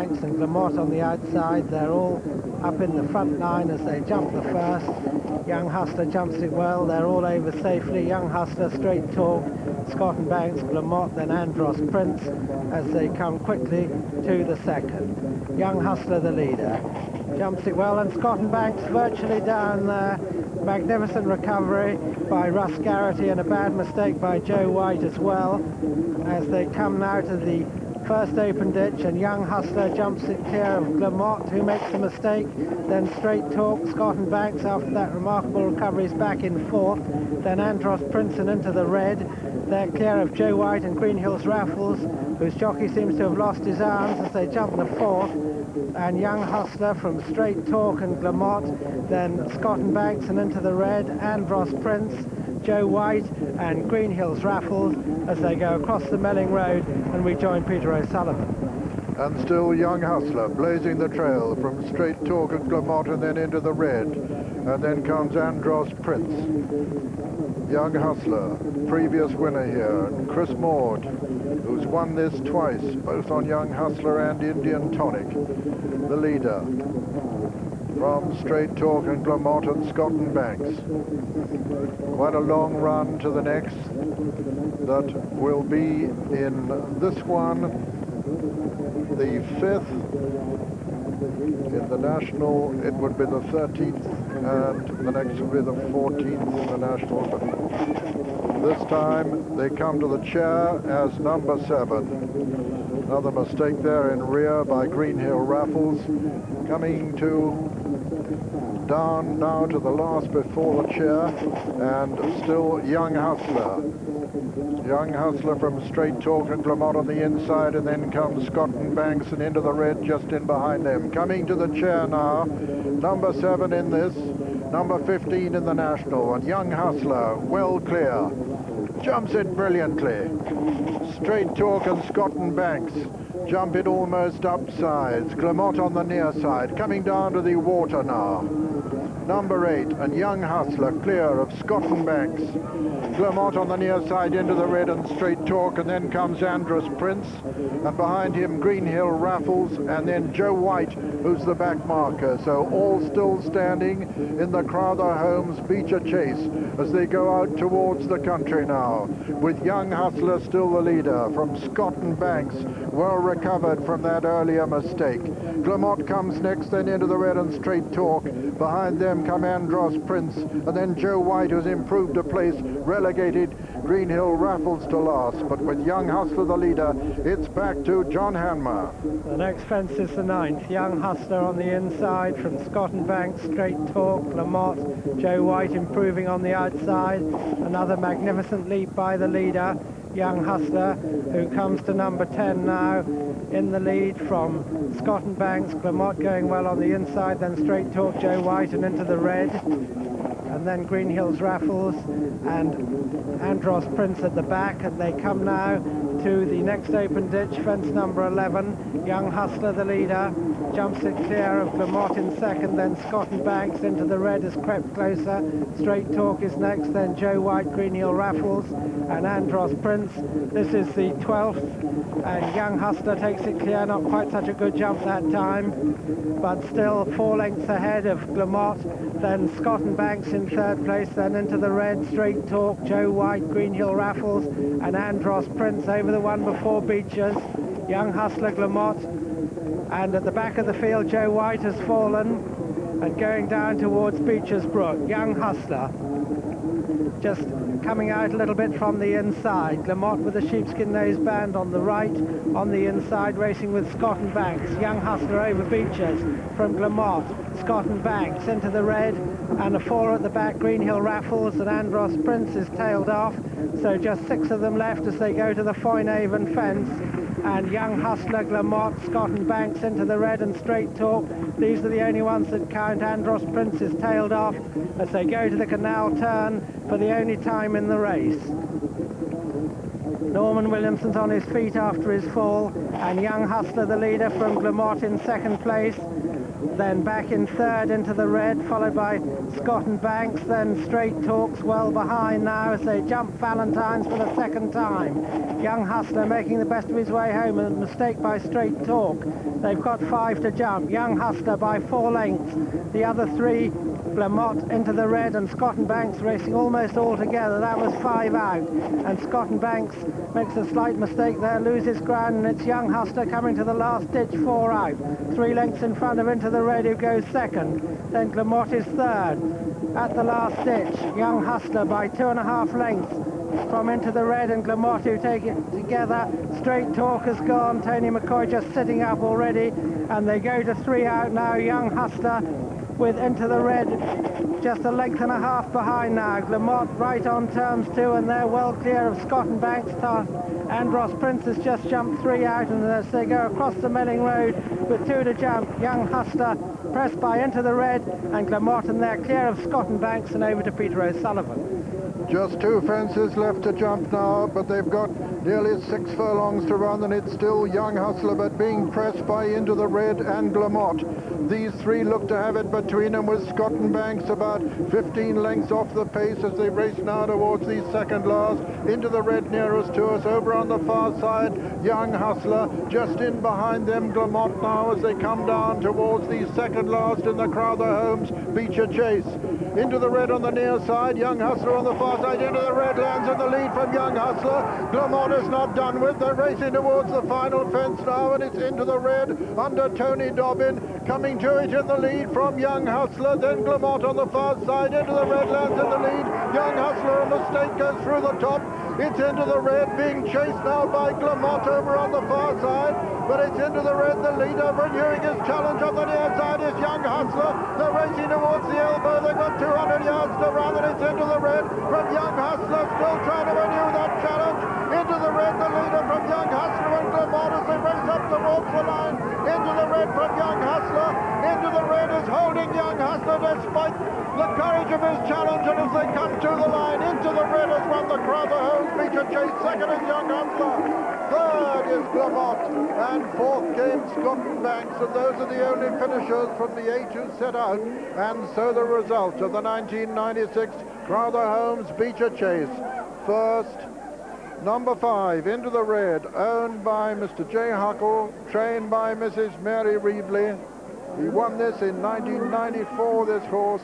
Banks and Glemot on the outside. They're all up in the front line as they jump the first. Young Hustler jumps it well. They're all over safely. Young Hustler, Straight Talk, Scott and Banks, Glemot, then Andros Prince as they come quickly to the second. Young Hustler, the leader, jumps it well, and Scott and Banks virtually down there. Magnificent recovery by Russ Garrity and a bad mistake by Joe White as well as they come now to the first open ditch, and Young Hustler jumps it clear of Glemot, who makes a mistake. Then Straight Talk, Scott and Banks after that remarkable recovery is back in fourth. Then Andros Prince and into the red. They're clear of Joe White and Greenhill's Raffles, whose jockey seems to have lost his arms as they jump the fourth. And Young Hustler from Straight Talk and Glemot, then Scott and Banks and into the red, Andros Prince, Joe White and Greenhill's Raffles as they go across the Melling Road and rejoin Peter O'Sullivan. And still Young Hustler blazing the trail from Straight Talk and Glemot and then into the red. And then comes Andros Prince. Young Hustler, previous winner here, and Chris Maud, who's won this twice, both on Young Hustler and Indian Tonic, the leader. From Straight Talk and Glemot and Scott and Banks. Quite a long run to the next that will be in this one, the 5th. In the National it would be the 13th, and the next would be the 14th in the National. This time they come to the chair as number 7. Another mistake there in rear by Greenhill Raffles, coming to down now to the last before the chair, and still Young Hustler. Young Hustler from Straight Talk and Glemot on the inside, and then comes Scott and Banks and into the red just in behind them. Coming to the chair now, number 7 in this, number 15 in the National, and Young Hustler well clear. Jumps it brilliantly. Straight Talk and Scott and Banks jump it almost up sides. Glemot on the near side, coming down to the water now. Number 8, and Young Hustler clear of Scott and Banks. Glemot on the near side into the red and Straight Talk, and then comes Andros Prince, and behind him Greenhill Raffles, and then Joe White, who's the back marker. So all still standing in the Crowther Holmes Becher chase as they go out towards the country now, with Young Hustler still the leader from Scott and Banks, well recovered from that earlier mistake. Glemot comes next, then into the red and Straight Talk. Behind them come Andros Prince, and then Joe White, who's improved a place, relegated Greenhill Raffles to last. But with Young Hustler the leader, it's back to John Hanmer. The next fence is the 9th. Young Hustler on the inside from Scott and Banks, Straight Talk, Glemot, Joe White improving on the outside. Another magnificent leap by the leader, Young Hustler, who comes to number 10 now in the lead from Scott and Banks. Glemot going well on the inside, then Straight Talk, Joe White and into the red, and then Greenhill's Raffles and Andros Prince at the back, and they come now to the next open ditch, fence number 11. Young Hustler the leader, jumps it clear of Glemot in second, then Scott and Banks into the red has crept closer. Straight Talk is next, then Joe White, Greenhill Raffles and Andros Prince. This is the 12th, and Young Hustler takes it clear, not quite such a good jump that time, but still 4 lengths ahead of Glemot. Then Scott and Banks in third place, then into the red, Straight Talk, Joe White, Greenhill Raffles and Andros Prince over the one before Becher's. Young Hustler, Glemot, and at the back of the field Joe White has fallen and going down towards Becher's Brook. Young Hustler just coming out a little bit from the inside. Glemot with a sheepskin nose band on the right, on the inside racing with Scott and Banks. Young Hustler over Becher's from Glemot, Scott and Banks into the red, and a 4 at the back, Greenhill Raffles, and Andros Prince is tailed off. So just 6 of them left as they go to the Foynehaven fence. And Young Hustler, Glemot, Scott and Banks into the red and Straight Talk. These are the only ones that count. Andros Prince is tailed off as they go to the canal turn for the only time in the race. Norman Williamson's on his feet after his fall, and Young Hustler the leader from Glemot in second place. then back in third into the red, followed by Scott and Banks, then Straight Talk's well behind now as they jump Valentine's for the second time. Young Hustler making the best of his way home, a mistake by Straight Talk. They've got 5 to jump. Young Hustler by 4 lengths. The other 3, Glemot into the red and Scott and Banks racing almost all together. That was 5 out, and Scott and Banks makes a slight mistake there, loses ground, and it's Young Hustler coming to the last ditch, 4 out. 3 lengths in front of Into the Red, who goes second. Then Glemot is third. At the last ditch, Young Hustler by 2.5 lengths from Into the Red and Glemot, who take it together. Straight Talk has gone. Tony McCoy just sitting up already, and they go to 3 out now. Young Hustler with Into the Red just 1.5 lengths behind now. Glemot right on terms too, and they're well clear of Scott and Banks. Andros Prince has just jumped 3 out, and as they go across the Melling Road with 2 to jump, Young Hustler pressed by Into the Red and Glemot, and they're clear of Scott and Banks and over to Peter O'Sullivan. Just 2 fences left to jump now, but they've got nearly 6 furlongs to run, and it's still Young Hustler, but being pressed by Into the Red and Glemot. These 3 look to have it between them, with Scott and Banks about 15 lengths off the pace as they race now towards the second last. Into the Red nearest to us, over on the far side, Young Hustler just in behind them. Glemot now as they come down towards the second last in the Crowther Holmes Becher chase. Into the Red on the near side, Young Hustler on the far side. Into the Red lands in the lead from Young Hustler. Glemot is not done with. They're racing towards the final fence now, and it's Into the Red under Tony Dobbin, coming to it in the lead from Young Hustler. Then Glemot on the far side. Into the Red lands in the lead. Young Hustler, a mistake, goes through the top. It's Into the Red being chased now by Glemot over on the far side, but it's Into the Red, the leader, renewing his challenge on the near side is Young Hustler. They're racing towards the elbow. They've got 200 yards to run, and it's Into the Red from Young Hustler, still trying to renew that challenge. Into the Red, the leader from Young Hustler, and Glemot as they race up towards the line. Into the Red from Young Hustler. Into the Red is holding Young Hustler despite the courage of his challenge, and as they come to the line, Into the Red has won the Crowther Holmes Becher chase. Second is Young Hustler. Third is Glemot, and fourth came Scott and Banks, and those are the only finishers from the 8 who set out. And so the result of the 1996 Crowther Holmes Becher chase. First, number 5, Into the Red, owned by Mr. J. Huckle, trained by Mrs. Mary Revely. He won this in 1994, this horse,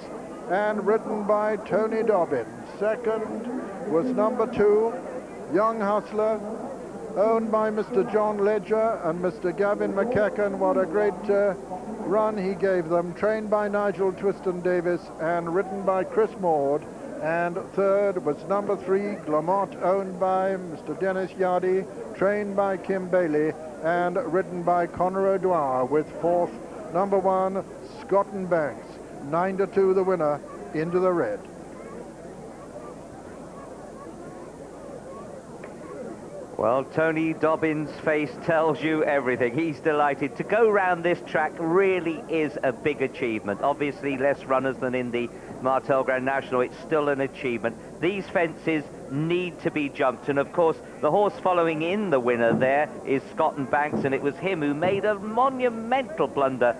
and ridden by Tony Dobbin. Second was number 2, Young Hustler, owned by Mr. John Ledger and Mr. Gavin McKechen. What a great run he gave them, trained by Nigel Twiston Davis and ridden by Chris Maud. And third was number 3, Glemot, owned by Mr. Dennis Yardy, trained by Kim Bailey and ridden by Conor O'Dwyer, with fourth, number 1, Scott and Banks. 9-2 the winner, Into the Red. Well, Tony Dobbin's face tells you everything. He's delighted. To go round this track really is a big achievement. Obviously, less runners than in the Martel Grand National. It's still an achievement. These fences need to be jumped. And, of course, the horse following in the winner there is Scott and Banks, and it was him who made a monumental blunder